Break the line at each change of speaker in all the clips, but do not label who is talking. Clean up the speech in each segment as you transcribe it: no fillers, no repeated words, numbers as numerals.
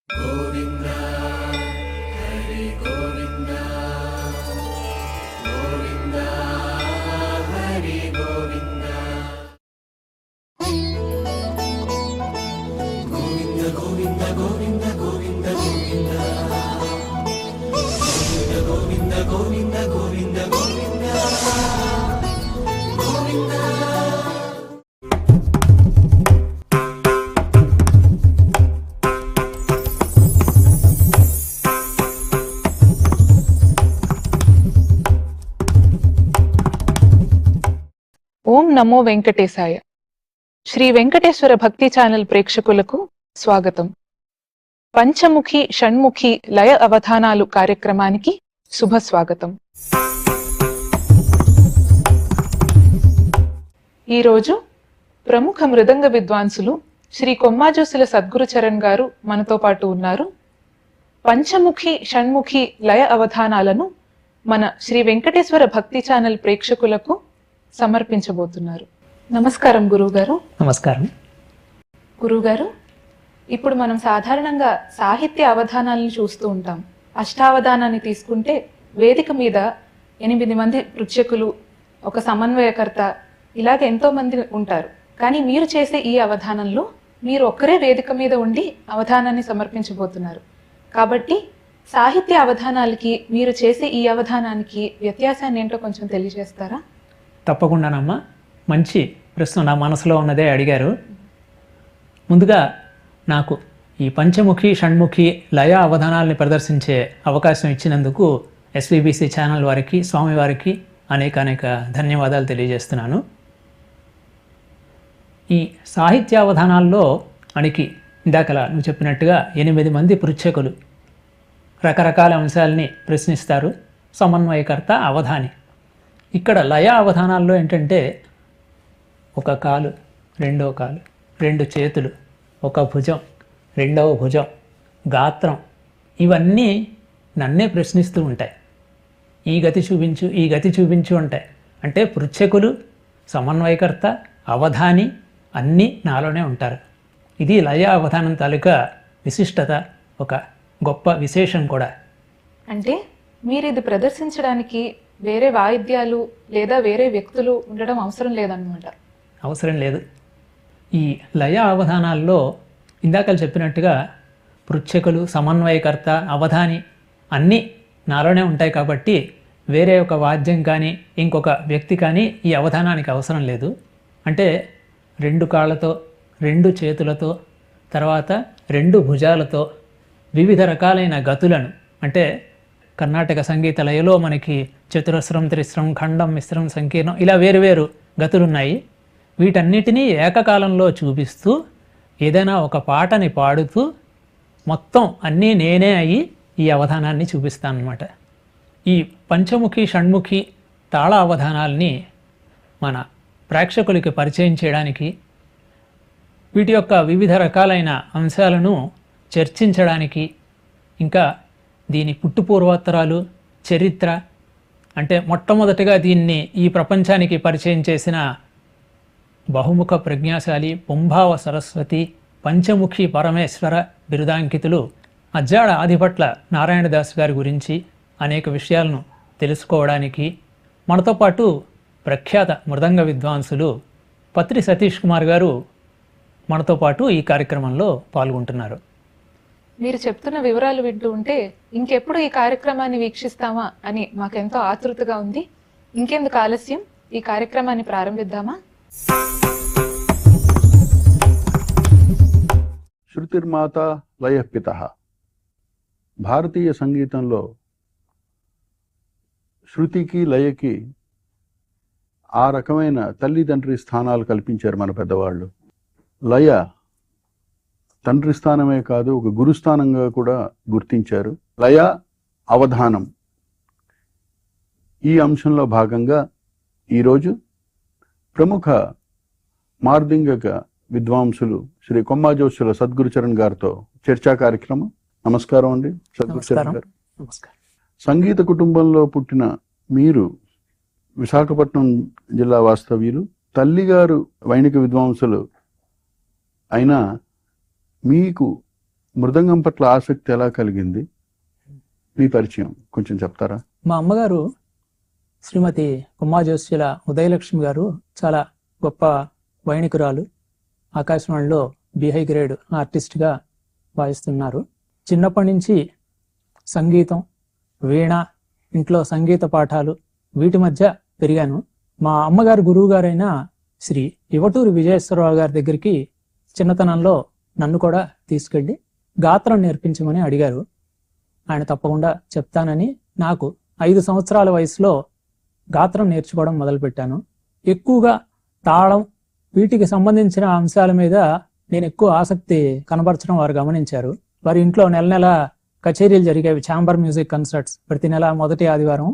గోవింద హరి గోవింద గోవింద హరి గోవింద గోవింద గోవింద గోవింద గోవింద గోవింద గోవింద గోవింద గోవింద గోవింద గోవింద.
ఓం నమో వెంకటేశాయ. శ్రీ వెంకటేశ్వర భక్తి ఛానల్ ప్రేక్షకులకు స్వాగతం. పంచముఖి షణ్ముఖి లయ అవధానాలు కార్యక్రమానికి శుభ స్వాగతం. ఈరోజు ప్రముఖ మృదంగ విద్వాంసులు శ్రీ కొమ్మాజోసుల సద్గురు చరణ్ గారు మనతో పాటు ఉన్నారు. పంచముఖి షణ్ముఖి లయ అవధానాలను మన శ్రీ వెంకటేశ్వర భక్తి ఛానల్ ప్రేక్షకులకు సమర్పించబోతున్నారు. నమస్కారం గురువుగారు.
నమస్కారం
గురువుగారు, ఇప్పుడు మనం సాధారణంగా సాహిత్య అవధానాలను చూస్తూ ఉంటాం. అష్టావధానాన్ని తీసుకుంటే వేదిక మీద 8 మంది పృచ్ఛకులు, ఒక సమన్వయకర్త, ఇలాగ ఎంతో మంది ఉంటారు. కానీ మీరు చేసే ఈ అవధానంలో మీరు ఒక్కరే వేదిక మీద ఉండి అవధానాన్ని సమర్పించబోతున్నారు. కాబట్టి సాహిత్య అవధానాలకి మీరు చేసే ఈ అవధానానికి వ్యత్యాసాన్ని ఏంటో కొంచెం తెలియజేస్తారా?
తప్పకుండానమ్మా. మంచి ప్రశ్న నా మనసులో ఉన్నదే అడిగారు. ముందుగా నాకు ఈ పంచముఖి షణ్ముఖి లయ అవధానాల్ని ప్రదర్శించే అవకాశం ఇచ్చినందుకు ఎస్విబిసి ఛానల్ వారికి, స్వామివారికి అనేక ధన్యవాదాలు తెలియజేస్తున్నాను. ఈ సాహిత్యావధానాల్లో మనకి ఇందాకలా నువ్వు చెప్పినట్టుగా 8 మంది పృచ్ఛకులు రకరకాల అంశాలని ప్రశ్నిస్తారు. సమన్వయకర్త, అవధాని. ఇక్కడ లయ అవధానాల్లో ఏంటంటే ఒక కాలు, రెండో కాలు, 2 చేతులు, ఒక భుజం, రెండవ భుజం, గాత్రం, ఇవన్నీ నన్నే ప్రశ్నిస్తూ ఉంటాయి. ఈ గతి చూపించు, ఈ గతి చూపించు ఉంటాయి. అంటే పృచ్ఛకులు, సమన్వయకర్త, అవధాని అన్నీ నాలోనే ఉంటారు. ఇది లయ అవధానం తాలూకా విశిష్టత, ఒక గొప్ప విశేషం కూడా.
అంటే మీరు ఇది ప్రదర్శించడానికి వేరే వాయిద్యాలు లేదా వేరే వ్యక్తులు ఉండడం అవసరం లేదన్నమాట.
అవసరం లేదు. ఈ లయ అవధానాల్లో ఇందాక చెప్పినట్టుగా పృచ్ఛకులు, సమన్వయకర్త, అవధాని అన్నీ నాలోనే ఉంటాయి. కాబట్టి వేరే ఒక వాద్యం కానీ ఇంకొక వ్యక్తి కానీ ఈ అవధానానికి అవసరం లేదు. అంటే 2 కాళ్ళతో, 2 చేతులతో, తర్వాత 2 భుజాలతో వివిధ రకాలైన గతులను, అంటే కర్ణాటక సంగీత లయలో మనకి చతురస్రం, త్రిస్రం, ఖండం, మిశ్రం, సంకీర్ణం, ఇలా వేరువేరు గతులున్నాయి. వీటన్నిటినీ ఏకకాలంలో చూపిస్తూ ఏదైనా ఒక పాటని పాడుతూ మొత్తం అన్నీ నేనే అయ్యి ఈ అవధానాన్ని చూపిస్తానన్నమాట. ఈ పంచముఖి షణ్ముఖి తాళ అవధానాల్ని మన ప్రేక్షకులకి పరిచయం చేయడానికి, వీటి యొక్క వివిధ రకాలైన అంశాలను చర్చించడానికి, ఇంకా దీని పుట్టుపూర్వోత్తరాలు, చరిత్ర, అంటే మొట్టమొదటిగా దీన్ని ఈ ప్రపంచానికి పరిచయం చేసిన బహుముఖ ప్రజ్ఞాశాలి పుంభావ సరస్వతి పంచముఖి పరమేశ్వర బిరుదాంకితులు అజ్జాడ ఆదిభట్ల నారాయణదాస్ గారి గురించి అనేక విషయాలను తెలుసుకోవడానికి మనతో పాటు ప్రఖ్యాత మృదంగ విద్వాంసులు పత్రి సతీష్ కుమార్ గారు మనతో పాటు ఈ కార్యక్రమంలో పాల్గొంటున్నారు.
మీరు చెప్తున్న వివరాలు వింటూ ఉంటే ఇంకెప్పుడు ఈ కార్యక్రమాన్ని వీక్షిస్తామా అని మాకెంతో ఆతృతగా ఉంది. ఇంకెందుకు ఆలస్యం, ఈ కార్యక్రమాన్ని ప్రారంభిద్దామా?
శృతిర్మాత లయఃపితః. భారతీయ సంగీతంలో శృతికి, లయకి ఆ రకమైన తల్లిదండ్రి స్థానాలు కల్పించారు మన పెద్దవాళ్ళు. లయ తండ్రి స్థానమే కాదు, ఒక గురుస్థానంగా కూడా గుర్తించారు. లయ, అవధానం, ఈ అంశంలో భాగంగా ఈరోజు ప్రముఖ మార్దింగక విద్వాంసులు శ్రీ కొమ్మాజోసుల సద్గురు చరణ్ గారితో చర్చా కార్యక్రమం. నమస్కారం అండి సద్గురు చరణ్ గారు. సంగీత కుటుంబంలో పుట్టిన మీరు విశాఖపట్నం జిల్లా వాస్తవ్యులు. తల్లిగారు వైణిక విద్వాంసులు అయినా మీకు మృదంగం పట్ల ఆసక్తి ఎలా కలిగింది? మీ పరిచయం కొంచెం చెప్తారా?
మా అమ్మగారు శ్రీమతి కొమ్మాజోస్యుల ఉదయలక్ష్మి గారు చాలా గొప్ప వైణికురాలు. ఆకాశవాణిలో బిహై గ్రేడ్ ఆర్టిస్ట్గా వాయిస్తున్నారు. చిన్నప్పటి నుంచి సంగీతం, వీణ, ఇంట్లో సంగీత పాఠాలు వీటి మధ్య పెరిగాను. మా అమ్మగారు గురువు గారైన శ్రీ ఇవటూరి విజయేశ్వరరావు గారి దగ్గరికి చిన్నతనంలో నన్ను కూడా తీసుకెళ్ళి గాత్రం నేర్పించమని అడిగారు. ఆయన తప్పకుండా చెప్తానని నాకు 5 సంవత్సరాల వయసులో గాత్రం నేర్చుకోవడం మొదలుపెట్టాను. ఎక్కువగా తాళం వీటికి సంబంధించిన అంశాల మీద నేను ఎక్కువ ఆసక్తి కనబరచడం వారు గమనించారు. వారి ఇంట్లో నెల నెల కచేరీలు జరిగేవి, ఛాంబర్ మ్యూజిక్ కన్సర్ట్స్ ప్రతి నెల మొదటి ఆదివారం.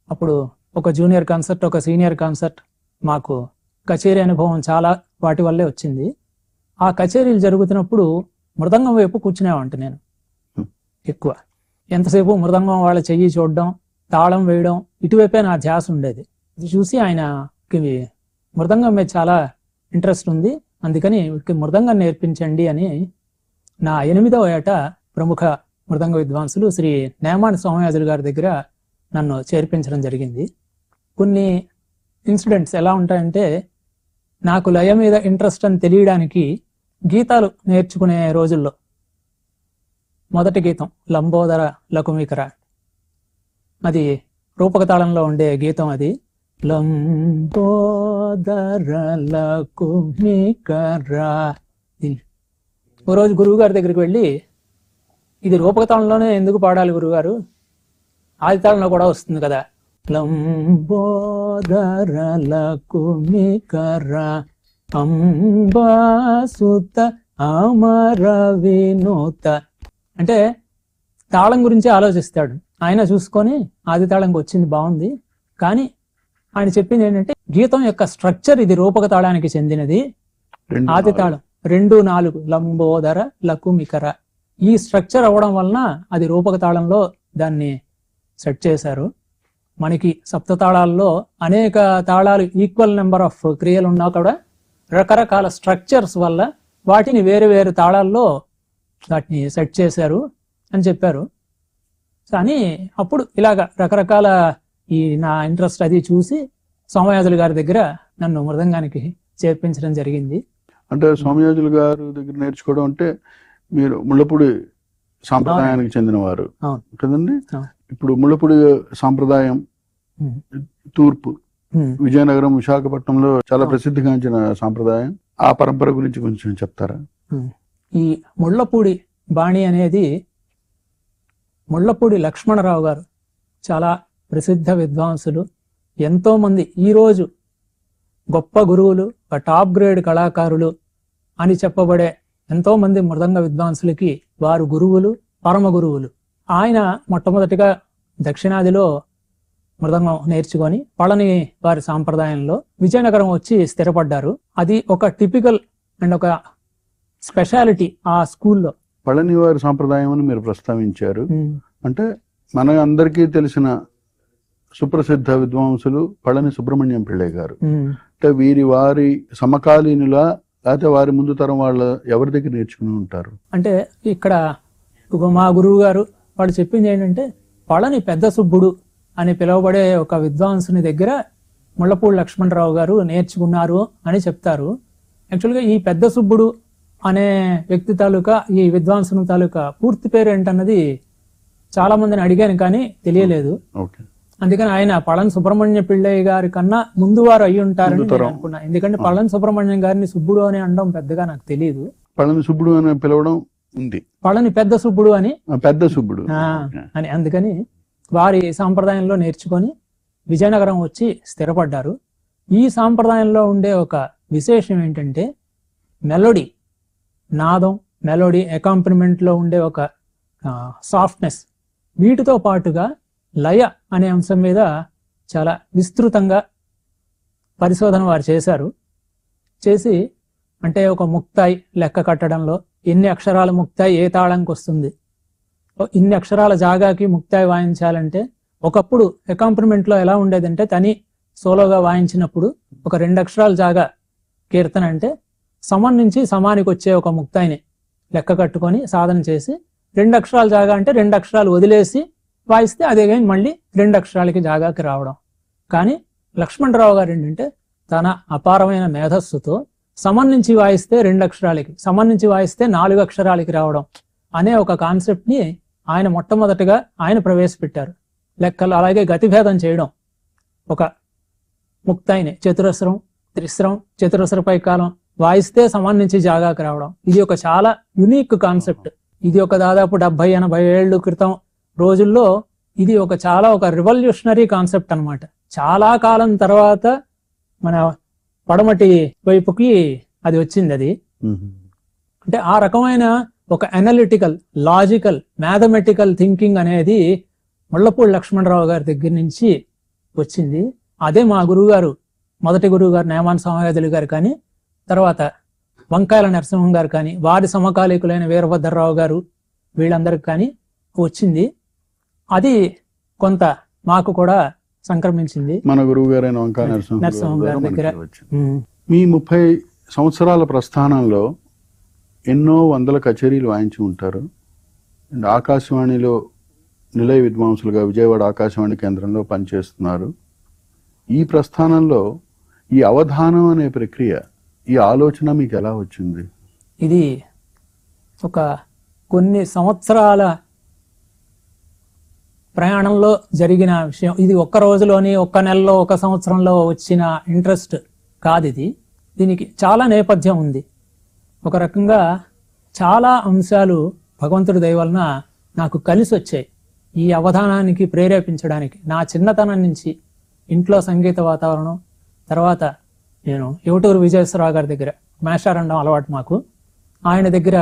అప్పుడు ఒక జూనియర్ కన్సర్ట్, ఒక సీనియర్ కన్సర్ట్. మాకు కచేరీ అనుభవం చాలా వాటి వల్లే వచ్చింది. ఆ కచేరీలు జరుగుతున్నప్పుడు మృదంగం వైపు కూర్చునేవాంట నేను ఎక్కువ. ఎంతసేపు మృదంగం వాళ్ళ చెయ్యి చూడడం, తాళం వేయడం, ఇటువైపే నా ధ్యాస ఉండేది. ఇది చూసి ఆయనకి మృదంగం మీద చాలా ఇంట్రెస్ట్ ఉంది, అందుకని వీటికి మృదంగం నేర్పించండి అని నా 8వ ఏట ప్రముఖ మృదంగ విద్వాంసులు శ్రీ నేమాని సోమయాజులు గారి దగ్గర నన్ను చేర్పించడం జరిగింది. కొన్ని ఇన్సిడెంట్స్ ఎలా ఉంటాయంటే, నాకు లయ మీద ఇంట్రెస్ట్ అని తెలియడానికి గీతాలు నేర్చుకునే రోజుల్లో మొదటి గీతం లంబోదర లకుమికర, అది రూపక తాళంలో ఉండే గీతం. అది లంబోదర లకుమికర. ఓ రోజు గురువు గారి దగ్గరికి వెళ్ళి, ఇది రూపక తాళంలోనే ఎందుకు పాడాలి గురువుగారు, ఆది తాళంలో కూడా వస్తుంది కదా, లంబోదర లకుమికర అంబాసుత అమర వినూత అంటే తాళం గురించి ఆలోచిస్తాడు. ఆయన చూసుకొని ఆది తాళంకి వచ్చింది బాగుంది, కానీ ఆయన చెప్పింది ఏంటంటే గీతం యొక్క స్ట్రక్చర్ ఇది రూపక తాళానికి చెందినది. ఆది తాళం 2-4 లంబోదర లకుమికర, ఈ స్ట్రక్చర్ అవ్వడం వలన అది రూపక తాళంలో దాన్ని సెట్ చేశారు. మనకి సప్త తాళాల్లో అనేక తాళాలు, ఈక్వల్ నెంబర్ ఆఫ్ క్రియలు ఉన్నా కూడా రకరకాల స్ట్రక్చర్స్ వల్ల వాటిని వేరు వేరు తాళాల్లో వాటిని సెట్ చేశారు అని చెప్పారు. కానీ అప్పుడు ఇలాగ రకరకాల ఈ నా ఇంట్రెస్ట్ అది చూసి సోమయాజులు గారి దగ్గర నన్ను మృదంగానికి చేర్పించడం జరిగింది.
అంటే సోమయాజులు గారు దగ్గర నేర్చుకోవడం అంటే మీరు ముళ్ళపూడి సాంప్రదాయానికి చెందినవారు కదండి. ఇప్పుడు ముళ్ళపూడి సాంప్రదాయం తూర్పు విజయనగరం, విశాఖపట్నంలో చాలా ప్రసిద్ధిగాంచిన సాంప్రదాయం. ఆ పరంపర గురించి కొంచెం చెప్తారా?
ఈ ముళ్ళపూడి బాణి అనేది ముళ్ళపూడి లక్ష్మణరావు గారు చాలా ప్రసిద్ధ విద్వాంసులు. ఎంతో మంది ఈరోజు గొప్ప గురువులు, టాప్ గ్రేడ్ కళాకారులు అని చెప్పబడే ఎంతో మంది మృదంగ విద్వాంసులకి వారు గురువులు, పరమ గురువులు. ఆయన మొట్టమొదటిగా దక్షిణాదిలో మృదంగం నేర్చుకొని పళని వారి సాంప్రదాయంలో విజయనగరం వచ్చి స్థిరపడ్డారు. అది ఒక టిపికల్ అండ్ ఒక స్పెషాలిటీ ఆ స్కూల్లో.
పళని వారి సాంప్రదాయం అని మీరు ప్రస్తావించారు. అంటే మన అందరికీ తెలిసిన సుప్రసిద్ధ విద్వాంసులు పళని సుబ్రహ్మణ్యం పిళ్ళై గారు. అంటే వారి సమకాలీనులా లేకపోతే వారి ముందు తరం వాళ్ళ ఎవరి దగ్గర నేర్చుకుని ఉంటారు?
అంటే ఇక్కడ మా గురువు గారు వాళ్ళు చెప్పింది ఏంటంటే, పళని పెద్ద సుబ్బుడు అని పిలువబడే ఒక విద్వాంసుని దగ్గర ముళ్ళపూడి లక్ష్మణరావు గారు నేర్చుకున్నారు అని చెప్తారు. యాక్చువల్గా ఈ పెద్ద సుబ్బుడు అనే వ్యక్తి తాలూకా, ఈ విద్వాంసుని తాలూకా పూర్తి పేరు ఏంటన్నది చాలా మందిని అడిగాను కానీ తెలియలేదు. అందుకని ఆయన పళని సుబ్రహ్మణ్య పిళ్ళయ్య గారి కన్నా ముందు వారు అయి ఉంటారని నేను అనుకున్నా. ఎందుకంటే పళని సుబ్రహ్మణ్యం గారిని సుబ్బుడు అని అనడం పెద్దగా నాకు తెలియదు.
పళని సుబ్బుడు అని పిలవడం ఉంది,
పళని పెద్ద సుబ్బుడు అని,
పెద్ద సుబ్బుడు
అని. అందుకని వారి సాంప్రదాయంలో నేర్చుకొని విజయనగరం వచ్చి స్థిరపడ్డారు. ఈ సాంప్రదాయంలో ఉండే ఒక విశేషం ఏంటంటే మెలోడీ, నాదం, మెలోడీ, అకాంపనిమెంట్ లో ఉండే ఒక సాఫ్ట్నెస్, వీటితో పాటుగా లయ అనే అంశం మీద చాలా విస్తృతంగా పరిశోధన వారు చేశారు. చేసి అంటే ఒక ముక్తాయి లెక్క కట్టడంలో ఎన్ని అక్షరాల ముక్తాయి ఏ తాళంకి వస్తుంది, ఇన్ని అక్షరాల జాగాకి ముక్తాయి వాయించాలంటే ఒకప్పుడు అకాంపనిమెంట్లో ఎలా ఉండేదంటే తని సోలోగా వాయించినప్పుడు ఒక 2 అక్షరాల జాగా కీర్తన అంటే సమం నుంచి సమానికి వచ్చే ఒక ముక్తాయిని లెక్క కట్టుకొని సాధన చేసి 2 అక్షరాలు జాగా అంటే 2 అక్షరాలు వదిలేసి వాయిస్తే అదే కానీ మళ్ళీ 2 అక్షరాలకి జాగాకి రావడం. కానీ లక్ష్మణరావు గారు ఏంటంటే తన అపారమైన మేధస్సుతో సమం నుంచి వాయిస్తే 2 అక్షరాలకి, సమం నుంచి వాయిస్తే 4 అక్షరాలకి రావడం అనే ఒక కాన్సెప్ట్ని ఆయన మొట్టమొదటిగా ఆయన ప్రవేశపెట్టారు. లెక్కలు అలాగే గతిభేదం చేయడం, ఒక ముక్తాయిని చతురస్రం, త్రిస్రం, చతురస్ర పైకాలం వాయిస్తే సమం నుంచి జాగాకి రావడం. ఇది ఒక చాలా యునిక్ కాన్సెప్ట్. ఇది ఒక దాదాపు 70-80 ఏళ్ళు క్రితం రోజుల్లో ఇది ఒక రివల్యూషనరీ కాన్సెప్ట్ అన్నమాట. చాలా కాలం తర్వాత మన పడమటి వైపుకి అది వచ్చింది. అది అంటే ఆ రకమైన ఒక అనలిటికల్, లాజికల్, మ్యాథమెటికల్ థింకింగ్ అనేది ముళ్ళపూడి లక్ష్మణరావు గారి దగ్గర నుంచి వచ్చింది. అదే మా గురువుగారు, మొదటి గురువు గారు నేమాన్ సమయాదులు గారు కానీ, తర్వాత వంకాయల నరసింహం గారు కానీ, వారి సమకాలీకులైన వీరభద్రరావు గారు, వీళ్ళందరికి కానీ వచ్చింది. అది కొంత మాకు కూడా సంక్రమించింది.
మన గురువు గారైన వంకాయ
నరసింహం గారి దగ్గర.
మీ 30 సంవత్సరాల ప్రస్థానంలో ఎన్నో వందల కచేరీలు వాయించి ఉంటారు. ఆకాశవాణిలో నిలయ విద్వాంసులుగా విజయవాడ ఆకాశవాణి కేంద్రంలో పనిచేస్తున్నారు. ఈ ప్రస్థానంలో ఈ అవధానం అనే ప్రక్రియ, ఈ ఆలోచన మీకు ఎలా వచ్చింది?
ఇది ఒక కొన్ని సంవత్సరాల ప్రయాణంలో జరిగిన విషయం. ఇది ఒక్క రోజులోని, ఒక్క నెలలో, ఒక సంవత్సరంలో వచ్చిన ఇంట్రెస్ట్ కాదు. దీనికి చాలా నేపథ్యం ఉంది. ఒక రకంగా చాలా అంశాలు భగవంతుడి దయ వలన నాకు కలిసి వచ్చాయి ఈ అవధానానికి ప్రేరేపించడానికి. నా చిన్నతనం నుంచి ఇంట్లో సంగీత వాతావరణం, తర్వాత నేను యువటూరు విజయేశ్వరరావు గారి దగ్గర మేషారండం అలవాటు మాకు. ఆయన దగ్గర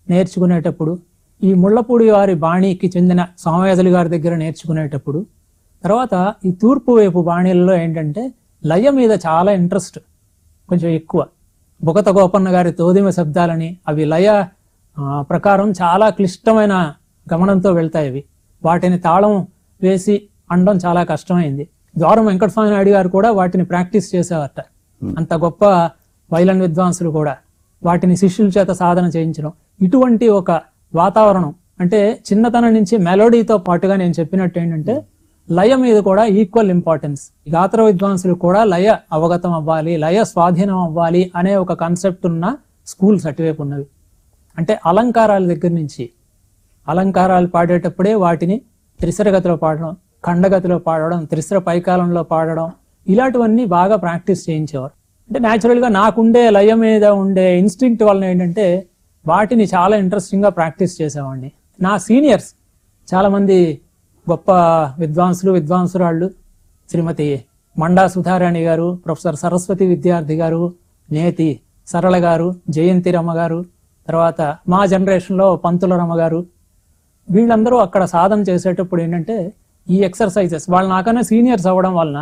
నేర్చుకునేటప్పుడు, ఈ ముళ్ళపూడి వారి బాణీకి చెందిన సోమయాజులు గారి దగ్గర నేర్చుకునేటప్పుడు, తర్వాత ఈ తూర్పు వైపు బాణీలలో ఏంటంటే లయ మీద చాలా ఇంట్రెస్ట్ కొంచెం ఎక్కువ. బుగత గోపన్న గారి తోదిమ శబ్దాలని, అవి లయ ప్రకారం చాలా క్లిష్టమైన గమనంతో వెళ్తాయి. అవి వాటిని తాళం వేసి అనడం చాలా కష్టమైంది. ద్వారం వెంకటస్వామి నాయుడు గారు కూడా వాటిని ప్రాక్టీస్ చేసేవారట. అంత గొప్ప వైలన్ విద్వాంసులు కూడా వాటిని శిష్యుల చేత సాధన చేయించడం. ఇటువంటి ఒక వాతావరణం అంటే చిన్నతనం నుంచి మెలోడీతో పాటుగా నేను చెప్పినట్టు ఏంటంటే లయ మీద కూడా ఈక్వల్ ఇంపార్టెన్స్. గాత్ర విద్వాంసులు కూడా లయ అవగతం అవ్వాలి, లయ స్వాధీనం అవ్వాలి అనే ఒక కాన్సెప్ట్ ఉన్న స్కూల్స్ అటువైపు ఉన్నవి. అంటే అలంకారాల దగ్గర నుంచి, అలంకారాలు పాడేటప్పుడే వాటిని త్రిశరగతిలో పాడడం, ఖండగతిలో పాడడం, త్రిశర పైకాలంలో పాడడం, ఇలాంటివన్నీ బాగా ప్రాక్టీస్ చేయించేవారు. అంటే న్యాచురల్గా నాకుండే లయ మీద ఉండే ఇన్స్టింక్ట్ వలన ఏంటంటే వాటిని చాలా ఇంట్రెస్టింగ్గా ప్రాక్టీస్ చేసేవాడిని. నా సీనియర్స్ చాలామంది గొప్ప విద్వాంసురాళ్ళు, శ్రీమతి మండా సుధారాణి గారు, ప్రొఫెసర్ సరస్వతి విద్యార్థి గారు, నేతి సరళ గారు, జయంతి రమ్మ గారు, తర్వాత మా జనరేషన్లో పంతుల రమ్మ గారు, వీళ్ళందరూ అక్కడ సాధన చేసేటప్పుడు ఏంటంటే ఈ ఎక్సర్సైజెస్, వాళ్ళు నాకన్నా సీనియర్స్ అవ్వడం వలన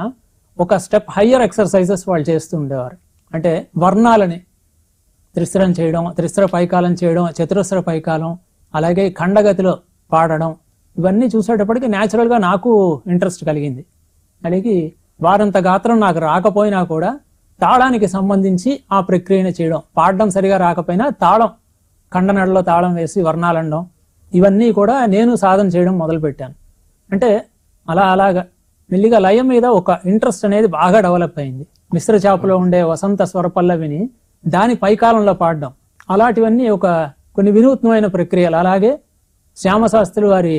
ఒక స్టెప్ హయ్యర్ ఎక్సర్సైజెస్ వాళ్ళు చేస్తూ ఉండేవారు. అంటే వర్ణాలని త్రిస్రం చేయడం, త్రిస్ర పైకాలం చేయడం, చతురస్ర పైకాలం, అలాగే ఖండగతిలో పాడడం, ఇవన్నీ చూసేటప్పటికి న్యాచురల్గా నాకు ఇంట్రెస్ట్ కలిగింది. అలాగే వారంత గాత్రం నాకు రాకపోయినా కూడా తాళానికి సంబంధించి ఆ ప్రక్రియను చేయడం, పాడడం సరిగా రాకపోయినా తాళం, ఖండనడలో తాళం వేసి వర్ణాలండం, ఇవన్నీ కూడా నేను సాధన చేయడం మొదలుపెట్టాను. అంటే అలాగా మెల్లిగా లయ మీద ఒక ఇంట్రెస్ట్ అనేది బాగా డెవలప్ అయింది. మిశ్ర చాపులో ఉండే వసంత స్వరపల్లవిని దాని పైకాలంలో పాడడం, అలాంటివన్నీ కొన్ని వినూత్నమైన ప్రక్రియలు. అలాగే శ్యామశాస్త్రి వారి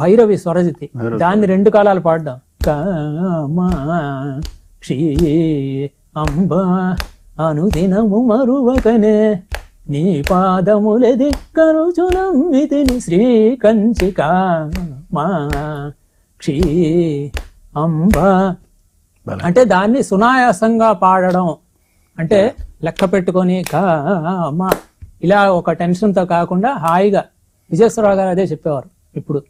భైరవి స్వరజితి, దాన్ని 2 కాలాలు పాడడం. కామాక్షి అంబ అనుదినము మరువకనే నీ పాదములది కరుచునమ్మితిని శ్రీ కంచికామాక్షి అంబ అంటే దాన్ని సునాయాసంగా పాడడం. అంటే లెక్క పెట్టుకొని కామా ఇలా ఒక టెన్షన్తో కాకుండా హాయిగా. విజయేశ్వరరావు గారు అదే చెప్పేవారు, ఇప్పుడు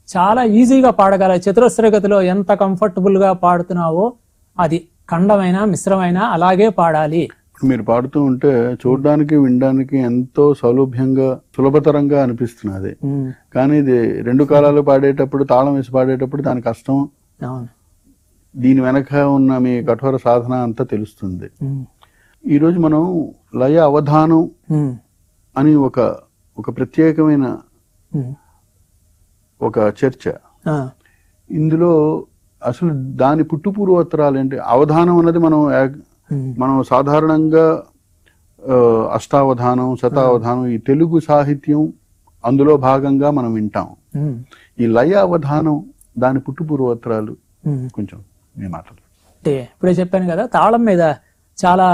చాలా ఈజీగా పాడగల, చతురస్రగతిలో ఎంత కంఫర్టబుల్గా పాడుతున్నావో అది ఖండమైనా మిశ్రమైనా అలాగే పాడాలి.
మీరు పాడుతూ ఉంటే చూడడానికి, వినడానికి ఎంతో సౌలభ్యంగా, సులభతరంగా అనిపిస్తున్నది. కానీ ఇది 2 కాలాలు పాడేటప్పుడు, తాళం వేసి పాడేటప్పుడు దాని కష్టం, దీని వెనక ఉన్న మీ కఠోర సాధన అంతా తెలుస్తుంది. ఈరోజు మనం లయ అవధానం అని ఒక ప్రత్యేకమైన ఒక చర్చ. ఇందులో అసలు దాని పుట్టుపూర్వోత్తరాలు ఏంటి? అవధానం అన్నది మనం సాధారణంగా అష్టావధానం, శతావధానం, ఈ తెలుగు సాహిత్యం అందులో భాగంగా మనం వింటాం. ఈ లయ అవధానం దాని పుట్టుపూర్వోత్తరాలు కొంచెం మీ మాటలు.
అంటే ఇప్పుడే చెప్పాను కదా, తాళం మీద చాలా,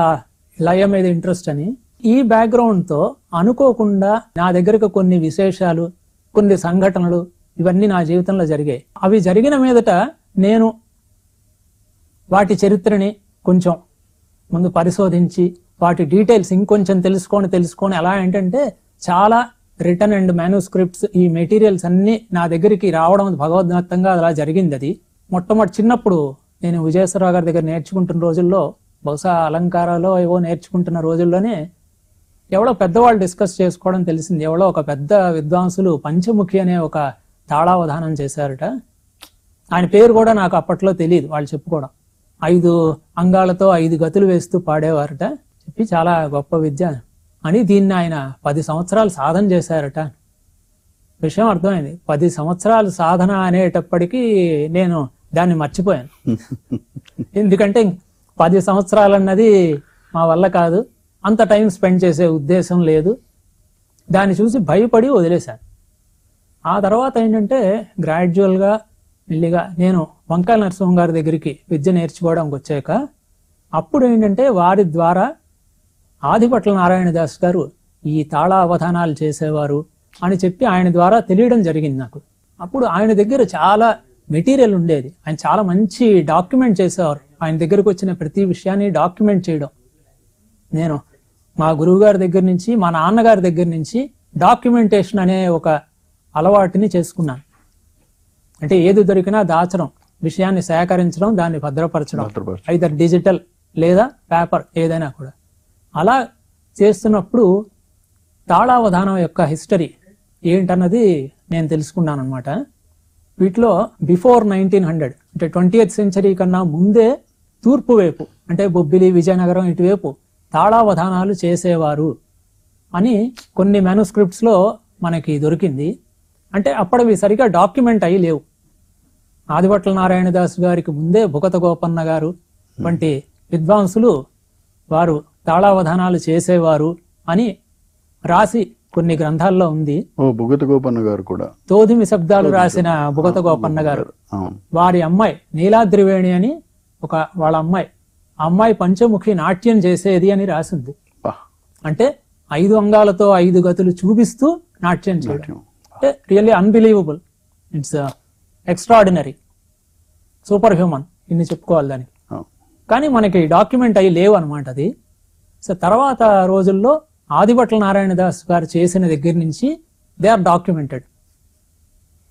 లయ మీద ఇంట్రెస్ట్ అని. ఈ బ్యాక్గ్రౌండ్ తో అనుకోకుండా నా దగ్గరకు కొన్ని విశేషాలు, కొన్ని సంఘటనలు ఇవన్నీ నా జీవితంలో జరిగాయి. అవి జరిగిన మీదట నేను వాటి చరిత్రని కొంచెం ముందు పరిశోధించి వాటి డీటెయిల్స్ ఇంకొంచెం తెలుసుకొని ఎలా ఏంటంటే చాలా రిటర్న్ అండ్ మ్యానుస్క్రిప్ట్స్, ఈ మెటీరియల్స్ అన్ని నా దగ్గరికి రావడం భగవద్గతంగా అలా జరిగింది. అది మొట్టమొదటి చిన్నప్పుడు నేను విజయేశ్వరరావు గారి దగ్గర నేర్చుకుంటున్న రోజుల్లో, బహుశా అలంకారాలో ఏవో నేర్చుకుంటున్న రోజుల్లోనే ఎవడో పెద్దవాళ్ళు డిస్కస్ చేసుకోవడం తెలిసింది. ఎవడో ఒక పెద్ద విద్వాంసులు పంచముఖి అనే ఒక తాళావధానం చేశారట. ఆయన పేరు కూడా నాకు అప్పట్లో తెలియదు, వాళ్ళు చెప్పుకోవడం. 5 అంగాలతో 5 గతులు వేస్తూ పాడేవారట. చెప్పి చాలా గొప్ప విద్య అని దీన్ని ఆయన 10 సంవత్సరాలు సాధన చేశారట. విషయం అర్థమైంది. 10 సంవత్సరాలు సాధన అనేటప్పటికీ నేను దాన్ని మర్చిపోయాను. ఎందుకంటే 10 సంవత్సరాలు అన్నది మా వల్ల కాదు, అంత టైం స్పెండ్ చేసే ఉద్దేశం లేదు. దాన్ని చూసి భయపడి వదిలేశాను. ఆ తర్వాత ఏంటంటే గ్రాడ్యువల్గా మెల్లిగా నేను వంకాయ నరసింహం గారి దగ్గరికి విద్య నేర్చుకోవడానికి వచ్చాక, అప్పుడు ఏంటంటే వారి ద్వారా ఆదిభట్ల నారాయణదాస్ గారు ఈ తాళా అవధానాలు చేసేవారు అని చెప్పి ఆయన ద్వారా తెలియడం జరిగింది నాకు. అప్పుడు ఆయన దగ్గర చాలా మెటీరియల్ ఉండేది. ఆయన చాలా మంచి డాక్యుమెంట్ చేసేవారు. ఆయన దగ్గరకు వచ్చిన ప్రతి విషయాన్ని డాక్యుమెంట్ చేయడం. నేను మా గురువు గారి దగ్గర నుంచి, మా నాన్నగారి దగ్గర నుంచి డాక్యుమెంటేషన్ అనే ఒక అలవాటుని చేసుకున్నాను. అంటే ఏది దొరికినా దాచడం, విషయాన్ని సేకరించడం, దాన్ని భద్రపరచడం, ఐదర్ డిజిటల్ లేదా పేపర్ ఏదైనా కూడా. అలా చేస్తున్నప్పుడు తాళావధానం యొక్క హిస్టరీ ఏంటన్నది నేను తెలుసుకున్నాను అనమాట. వీటిలో బిఫోర్ 1900 అంటే 20th సెంచరీ కన్నా ముందే తూర్పు వైపు అంటే బొబ్బిలి, విజయనగరం ఇటువైపు తాళావధానాలు చేసేవారు అని కొన్ని మ్యానుస్క్రిప్ట్స్ లో మనకి దొరికింది. అంటే అప్పటివి సరిగా డాక్యుమెంట్ అయ్యి లేవు. ఆదిభట్ల నారాయణదాస్ గారికి ముందే భుగత గోపన్న గారు వంటి విద్వాంసులు వారు తాళావధానాలు చేసేవారు అని రాసి కొన్ని గ్రంథాల్లో ఉంది.
భుగత గోపన్న గారు కూడా
తోదిమి శబ్దాలు రాసిన భుగత గోపన్న గారు, వారి అమ్మాయి నీలాద్రివేణి అని వాళ్ళ అమ్మాయి పంచముఖి నాట్యం చేసేది అని రాసింది. అంటే 5 అంగాలతో 5 గతులు చూపిస్తూ నాట్యం చేయడం అంటే really unbelievable. It's extraordinary, super human ఇన్ని చెప్పుకోవాలి దానికి. కానీ మనకి డాక్యుమెంట్ అయ్యి లేవు అనమాట అది. సో తర్వాత రోజుల్లో ఆదిభట్ల నారాయణదాస్ గారు చేసిన దగ్గర నుంచి దే ఆర్ డాక్యుమెంటెడ్.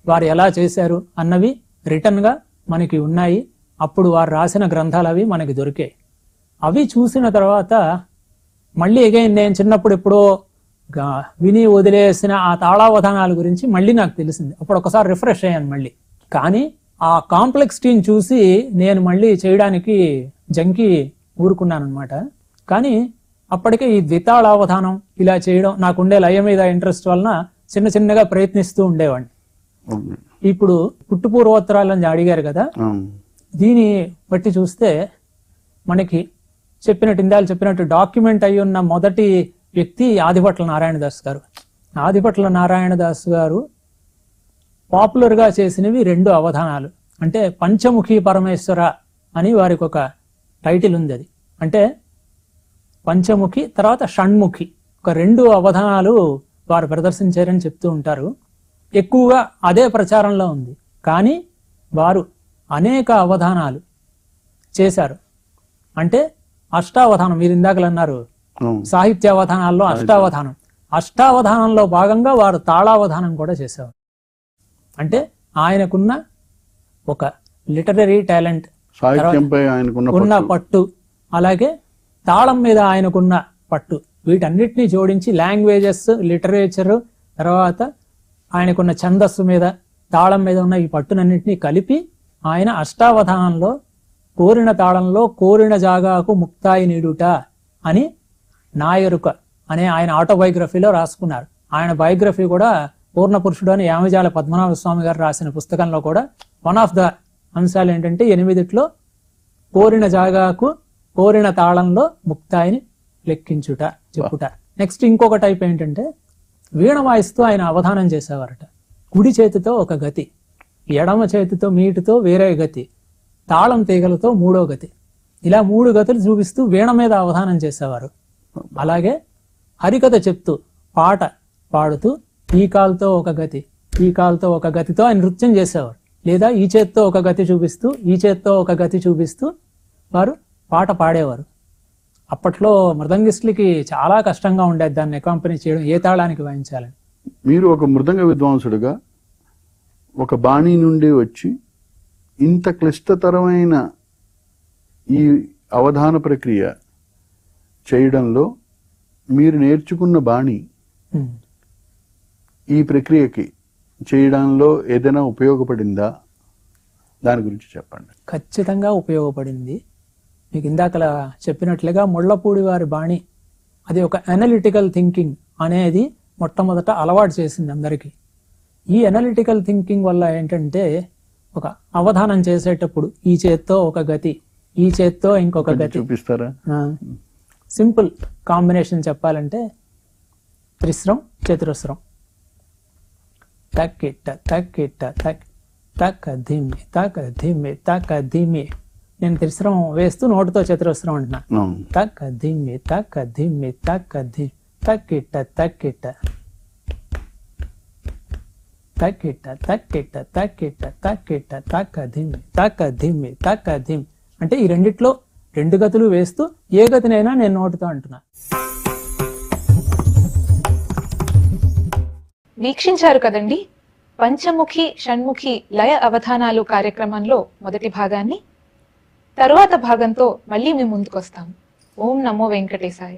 వారు ఎలా చేశారు అన్నవి రిటర్న్ గా మనకి ఉన్నాయి. అప్పుడు వారు రాసిన గ్రంథాలు అవి మనకి దొరికాయి. అవి చూసిన తర్వాత మళ్ళీ అగైన్ నేను చిన్నప్పుడు ఎప్పుడో విని వదిలేసిన ఆ తాళావధానాల గురించి మళ్ళీ నాకు తెలిసింది. అప్పుడు ఒకసారి రిఫ్రెష్ అయ్యాను మళ్ళీ. కానీ ఆ కాంప్లెక్సిటీని చూసి నేను మళ్ళీ చేయడానికి జంకి ఊరుకున్నాను అనమాట. కానీ అప్పటికే ఈ ద్వితాళావధానం ఇలా చేయడం నాకుండే లయ మీద ఇంట్రెస్ట్ వలన చిన్న చిన్నగా ప్రయత్నిస్తూ ఉండేవాడిని. ఇప్పుడు పుట్టుపూర్వోత్తరాలని అడిగారు కదా, దీని బట్టి చూస్తే మనకి ఇందాక చెప్పినట్టు డాక్యుమెంట్ అయి ఉన్న మొదటి వ్యక్తి ఆదిభట్ల నారాయణదాస్ గారు. ఆదిభట్ల నారాయణదాస్ గారు పాపులర్ గా చేసినవి 2 అవధానాలు. అంటే పంచముఖి పరమేశ్వర అని వారికి ఒక టైటిల్ ఉంది. అది అంటే పంచముఖి తర్వాత షణ్ముఖి, ఒక 2 అవధానాలు వారు ప్రదర్శించారని చెప్తూ ఉంటారు. ఎక్కువగా అదే ప్రచారంలో ఉంది. కానీ వారు అనేక అవధానాలు చేశారు. అంటే అష్టావధానం, మీరు ఇందాకలు అన్నారు సాహిత్య అవధానాల్లో అష్టావధానంలో భాగంగా వారు తాళావధానం కూడా చేసేవారు. అంటే ఆయనకున్న ఒక లిటరరీ టాలెంట్, ఉన్న పట్టు, అలాగే తాళం మీద ఆయనకున్న పట్టు, వీటన్నిటిని జోడించి లాంగ్వేజెస్, లిటరేచర్, తర్వాత ఆయనకున్న ఛందస్సు మీద, తాళం మీద ఉన్న ఈ పట్టునన్నింటినీ కలిపి ఆయన అష్టావధానంలో కోరిన తాళంలో కోరిన జాగాకు ముక్తాయి నీడుట అని నాయరుక అనే ఆయన ఆటోబయోగ్రఫీలో రాసుకున్నారు. ఆయన బయోగ్రఫీ కూడా పూర్ణ పురుషుడు అని యామజాల పద్మనాభ స్వామి గారు రాసిన పుస్తకంలో కూడా వన్ ఆఫ్ ద అంశాలు ఏంటంటే 8 కోరిన జాగాకు కోరిన తాళంలో ముక్తాయిని లెక్కించుట చెప్పుట. నెక్స్ట్ ఇంకొక టైప్ ఏంటంటే వీణ వాయిస్తూ ఆయన అవధానం చేసేవారట. కుడి చేతితో ఒక గతి, ఎడమ చేతితో మీటుతో వేరే గతి, తాళం తీగలతో 3వ గతి, ఇలా 3 గతులు చూపిస్తూ వీణ మీద అవధానం చేసేవారు. అలాగే హరికథ చెప్తూ పాట పాడుతూ ఈ కాలుతో ఒక గతి, ఈ కాలుతో ఒక గతితో ఆయన నృత్యం చేసేవారు. లేదా ఈ చేత్తో ఒక గతి చూపిస్తూ ఈ చేత్తో ఒక గతి చూపిస్తూ వారు పాట పాడేవారు. అప్పట్లో మృదంగిస్టులకి చాలా కష్టంగా ఉండేది దాన్ని అకాంపనీ చేయడం, ఏ తాళానికి వాయించాలని.
మీరు ఒక మృదంగ విద్వాంసుడుగా ఒక బాణీ నుండి వచ్చి ఇంత క్లిష్టతరమైన ఈ అవధాన ప్రక్రియ చేయడంలో మీరు నేర్చుకున్న బాణీ ఈ ప్రక్రియకి చేయడంలో ఏదైనా ఉపయోగపడిందా? దాని గురించి చెప్పండి.
ఖచ్చితంగా ఉపయోగపడింది. మీకు ఇందాకలా చెప్పినట్లుగా ముళ్ళపూడి వారి బాణి అది ఒక అనలిటికల్ థింకింగ్ అనేది మొట్టమొదట అలవాటు చేసింది అందరికీ. ఈ అనలిటికల్ థింకింగ్ వల్ల ఏంటంటే ఒక అవధానం చేసేటప్పుడు ఈ చేత్తో ఒక గతి, ఈ చేత్తో ఇంకొక గతి
చూపిస్తారా?
సింపుల్ కాంబినేషన్ చెప్పాలంటే త్రిస్రం చతురస్రం, తక్కిట్ట తక్కిట్ట తక్ తక్క ధిమ్మి తక్క ధిమ్మి తక్క ధిమ్మి. నేను త్రిస్రం వేస్తూ నోటితో చతురస్రం అంటున్నా. తక్క ధిమ్మి తక్క ధిమ్మి తక్క ధిమ్ తక్కిట్ట తక్కిట్ట తక్కిట్ట తక్కిట్ట తక్కిట్ట తక్కిట్ట తక్క ధిమ్మి తక్క ధిమ్మి తక్క ధిమ్. అంటే ఈ రెండిట్లో 2 గతులు వేస్తూ ఏ గతినైనా నేను నోటితో అంటున్నా.
వీక్షించారు కదండి పంచముఖి షణ్ముఖి లయ అవధానాలు కార్యక్రమంలో మొదటి భాగాన్ని. తరువాత భాగంతో మళ్ళీ మీ ముందుకొస్తాం. ఓం నమో వెంకటేశాయ.